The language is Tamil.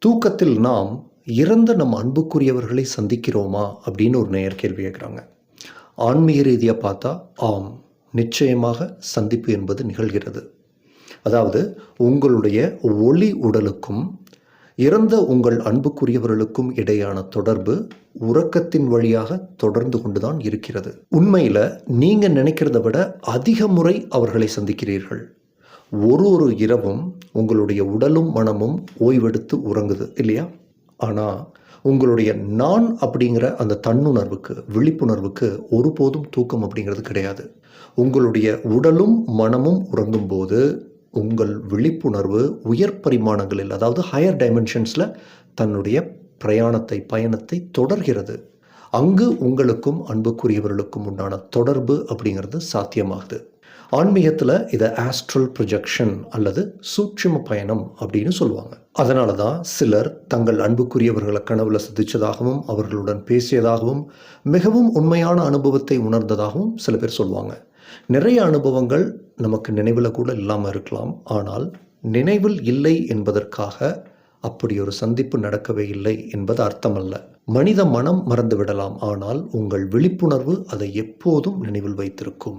தூக்கத்தில் நாம் இறந்த நம் அன்புக்குரியவர்களை சந்திக்கிறோமா அப்படின்னு ஒரு நேயர் கேள்வி கேட்குறாங்க. ஆன்மீக ரீதியாக பார்த்தா ஆம், நிச்சயமாக சந்திப்பு என்பது நிகழ்கிறது. அதாவது உங்களுடைய ஒளி உடலுக்கும் இறந்த உங்கள் அன்புக்குரியவர்களுக்கும் இடையான தொடர்பு உறக்கத்தின் வழியாக தொடர்ந்து கொண்டுதான் இருக்கிறது. உண்மையில் நீங்கள் நினைக்கிறத விட அதிக முறை அவர்களை சந்திக்கிறீர்கள். ஒரு இரவும் உங்களுடைய உடலும் மனமும் ஓய்வெடுத்து உறங்குது இல்லையா? ஆனால் உங்களுடைய நான் அப்படிங்கிற அந்த தன்னுணர்வுக்கு, விழிப்புணர்வுக்கு ஒருபோதும் தூக்கம் அப்படிங்கிறது கிடையாது. உங்களுடைய உடலும் மனமும் உறங்கும்போது உங்கள் விழிப்புணர்வு உயர் பரிமாணங்களில், அதாவது ஹையர் டைமென்ஷன்ஸில் தன்னுடைய பயணத்தை தொடர்கிறது. அங்கு உங்களுக்கும் அன்புக்குரியவர்களுக்கும் உண்டான தொடர்பு அப்படிங்கிறது சாத்தியமாகுது. ஆன்மீகத்தில் இதை ஆஸ்ட்ரல் ப்ரொஜெக்ஷன் அல்லது சூட்சும பயணம் அப்படின்னு சொல்லுவாங்க. அதனால தான் சிலர் தங்கள் அன்புக்குரியவர்களை கனவுல சந்தித்ததாகவும் அவர்களுடன் பேசியதாகவும் மிகவும் உண்மையான அனுபவத்தை உணர்ந்ததாகவும் சில பேர் சொல்லுவாங்க. நிறைய அனுபவங்கள் நமக்கு நினைவில் கூட இல்லாமல் இருக்கலாம். ஆனால் நினைவில் இல்லை என்பதற்காக அப்படி ஒரு சந்திப்பு நடக்கவே இல்லை என்பது அர்த்தமல்ல. மனித மனம் மறந்து விடலாம், ஆனால் உங்கள் விழிப்புணர்வு அதை எப்போதும் நினைவில் வைத்திருக்கும்.